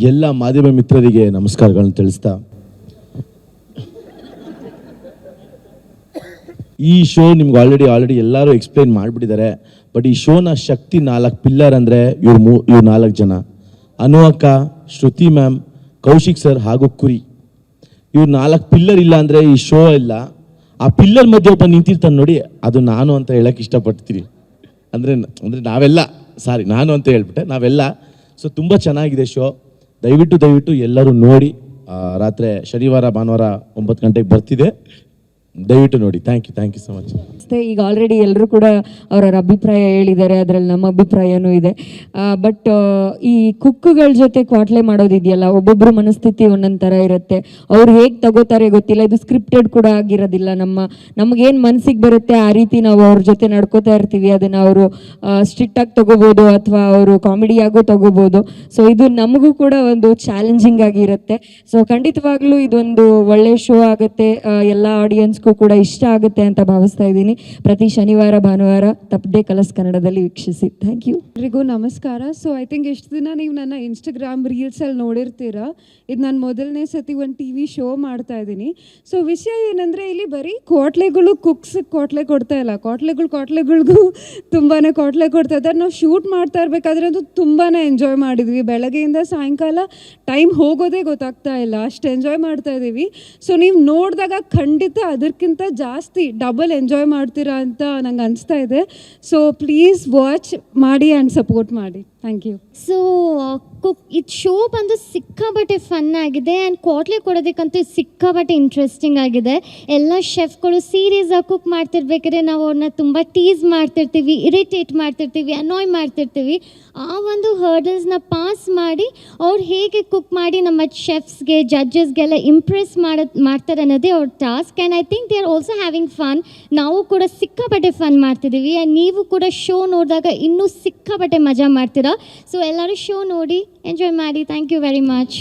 ಎಲ್ಲ ಮಾಧ್ಯಮ ಮಿತ್ರರಿಗೆ ನಮಸ್ಕಾರಗಳನ್ನು ತಿಳಿಸ್ತಾ, ಈ ಶೋ ನಿಮ್ಗೆ ಆಲ್ರೆಡಿ ಎಲ್ಲರೂ ಎಕ್ಸ್ಪ್ಲೈನ್ ಮಾಡಿಬಿಟ್ಟಿದ್ದಾರೆ. ಬಟ್ ಈ ಶೋನ ಶಕ್ತಿ 4 ಪಿಲ್ಲರ್ ಅಂದರೆ ಇವ್ರು 4 ಜನ: ಅನು ಅಕ್ಕ, ಶ್ರುತಿ ಮ್ಯಾಮ್, ಕೌಶಿಕ್ ಸರ್ ಹಾಗೂ ಕುರಿ. ಇವ್ರು 4 ಪಿಲ್ಲರ್ ಇಲ್ಲ ಅಂದರೆ ಈ ಶೋ ಇಲ್ಲ. ಆ ಪಿಲ್ಲರ್ ಮಧ್ಯೆ ಒಬ್ಬ ನಿಂತಿರ್ತಾನೆ ನೋಡಿ, ಅದು ನಾನು ಅಂತ ಹೇಳಕ್ಕೆ ಇಷ್ಟಪಡ್ತೀನಿ. ಅಂದರೆ ನಾವೆಲ್ಲ, ನಾನು ಅಂತ ಹೇಳ್ಬಿಟ್ಟೆ, ನಾವೆಲ್ಲ. ಸೊ ತುಂಬ ಚೆನ್ನಾಗಿದೆ ಶೋ. ದಯವಿಟ್ಟು ಎಲ್ಲರೂ ನೋಡಿ. ರಾತ್ರಿ ಶನಿವಾರ ಭಾನುವಾರ 9 ಗಂಟೆಗೆ ಬರ್ತಿದೆ, ದಯವಿಟ್ಟು ನೋಡಿ. Thank you so much. ಈಗ ಆಲ್ರೆಡಿ ಎಲ್ಲರೂ ಕೂಡ ಅವರವರ ಅಭಿಪ್ರಾಯ ಹೇಳಿದ್ದಾರೆ, ಅದರಲ್ಲಿ ನಮ್ಮ ಅಭಿಪ್ರಾಯನೂ ಇದೆ. ಬಟ್ ಈ ಕುಕ್ಕುಗಳ ಜೊತೆ ಕ್ವಾಟ್ಲೆ ಮಾಡೋದಿದೆಯಲ್ಲ, ಒಬ್ಬೊಬ್ಬರು ಮನಸ್ಥಿತಿ ಒಂದೊಂದು ಥರ ಇರುತ್ತೆ. ಅವ್ರು ಹೇಗೆ ತಗೋತಾರೆ ಗೊತ್ತಿಲ್ಲ. ಇದು ಸ್ಕ್ರಿಪ್ಟೆಡ್ ಕೂಡ ಆಗಿರೋದಿಲ್ಲ. ನಮಗೇನು ಮನಸ್ಸಿಗೆ ಬರುತ್ತೆ ಆ ರೀತಿ ನಾವು ಅವ್ರ ಜೊತೆ ನಡ್ಕೋತಾ ಇರ್ತೀವಿ. ಅದನ್ನು ಅವರು ಸ್ಟ್ರಿಕ್ಟಾಗಿ ತಗೋಬೋದು ಅಥವಾ ಅವರು ಕಾಮಿಡಿಯಾಗೂ ತಗೋಬೋದು. ಸೊ ಇದು ನಮಗೂ ಕೂಡ ಒಂದು ಚಾಲೆಂಜಿಂಗ್ ಆಗಿರುತ್ತೆ. ಸೊ ಖಂಡಿತವಾಗ್ಲೂ ಇದೊಂದು ಒಳ್ಳೆ ಶೋ ಆಗುತ್ತೆ, ಎಲ್ಲ ಆಡಿಯನ್ಸ್ಗೂ ಕೂಡ ಇಷ್ಟ ಆಗುತ್ತೆ ಅಂತ ಭಾವಿಸ್ತಾ ಇದ್ದೀನಿ. ಪ್ರತಿ ಶನಿವಾರ ಭಾನುವಾರ ತಪ್ಪದೆ ಕಲರ್ಸ್ ಕನ್ನಡದಲ್ಲಿ ವೀಕ್ಷಿಸಿ. Thank you. ಎಲ್ರಿಗೂ ನಮಸ್ಕಾರ. ಸೊ ಐ ಥಿಂಕ್ ಎಷ್ಟು ದಿನ ನೀವು ನನ್ನ ಇನ್ಸ್ಟಾಗ್ರಾಮ್ ರೀಲ್ಸಲ್ಲಿ ನೋಡಿರ್ತೀರಾ. ಇದು ನಾನು ಮೊದಲನೇ ಸತಿ ಒಂದು TV ಶೋ ಮಾಡ್ತಾ ಇದ್ದೀನಿ. ಸೊ ವಿಷಯ ಏನಂದರೆ, ಇಲ್ಲಿ ಬರೀ ಕ್ವಾಟ್ಲೆಗಳು ಕ್ವಾಟ್ಲೆ ಕೊಡ್ತಾ ಇಲ್ಲ, ಕ್ವಾಟ್ಲೆಗಳಿಗೂ ತುಂಬಾ ಕ್ವಾಟ್ಲೆ ಕೊಡ್ತಾ ಇದ್ದಾರೆ. ನಾವು ಶೂಟ್ ಮಾಡ್ತಾ ಇರಬೇಕಾದ್ರೆ ಅದು ತುಂಬಾ ಎಂಜಾಯ್ ಮಾಡಿದ್ವಿ. ಬೆಳಗ್ಗೆಯಿಂದ ಸಾಯಂಕಾಲ ಟೈಮ್ ಹೋಗೋದೇ ಗೊತ್ತಾಗ್ತಾ ಇಲ್ಲ, ಅಷ್ಟು ಎಂಜಾಯ್ ಮಾಡ್ತಾ ಇದ್ದೀವಿ. ಸೊ ನೀವು ನೋಡಿದಾಗ ಖಂಡಿತ ಅದಕ್ಕಿಂತ ಜಾಸ್ತಿ ಡಬಲ್ ಎಂಜಾಯ್ ಮಾಡ್ತೀರಾ ಅಂತ ನಂಗೆ ಅನಿಸ್ತಾ ಇದೆ. ಸೊ ಪ್ಲೀಸ್ ವಾಚ್ ಮಾಡಿ ಆ್ಯಂಡ್ ಸಪೋರ್ಟ್ ಮಾಡಿ. Thank you. ಸೊ ಇದು ಶೋ ಬಂದು ಸಿಕ್ಕಾಬಟ್ಟೆ ಫನ್ ಆಗಿದೆ ಆ್ಯಂಡ್ ಕ್ವಾಟ್ಲೆ ಕೊಡೋದಕ್ಕಂತೂ ಸಿಕ್ಕಾಬಟ್ಟೆ ಇಂಟ್ರೆಸ್ಟಿಂಗ್ ಆಗಿದೆ. ಎಲ್ಲ ಶೆಫ್ಗಳು ಸೀರಿಯಸ್ಸಾಗಿ ಕುಕ್ ಮಾಡ್ತಿರ್ಬೇಕಾದ್ರೆ ನಾವು ಅವ್ರನ್ನ ತುಂಬ ಟೀಸ್ ಮಾಡ್ತಿರ್ತೀವಿ, ಇರಿಟೇಟ್ ಮಾಡ್ತಿರ್ತೀವಿ, ಅನಾಯ್ ಮಾಡ್ತಿರ್ತೀವಿ. ಆ ಒಂದು ಹರ್ಡಲ್ಸ್ನ ಪಾಸ್ ಮಾಡಿ ಅವ್ರು ಹೇಗೆ ಕುಕ್ ಮಾಡಿ ನಮ್ಮ ಶೆಫ್ಸ್ಗೆ, ಜಡ್ಜಸ್ಗೆಲ್ಲ ಇಂಪ್ರೆಸ್ ಮಾಡ್ತಾರೆ ಅನ್ನೋದೇ ಅವ್ರ task. And I think they are also having fun. ನಾವು ಕೂಡ ಸಿಕ್ಕಾಬಟ್ಟೆ ಫನ್ ಮಾಡ್ತಿದ್ದೀವಿ ಆ್ಯಂಡ್ ನೀವು ಕೂಡ ಶೋ ನೋಡಿದಾಗ ಇನ್ನೂ ಸಿಕ್ಕಾಬಟ್ಟೆ ಮಜಾ ಮಾಡ್ತೀರಾ. ಸೊ ಎಲ್ಲರೂ ಶೋ ನೋಡಿ ಎಂಜಾಯ್ ಮಾಡಿ. Thank you very much.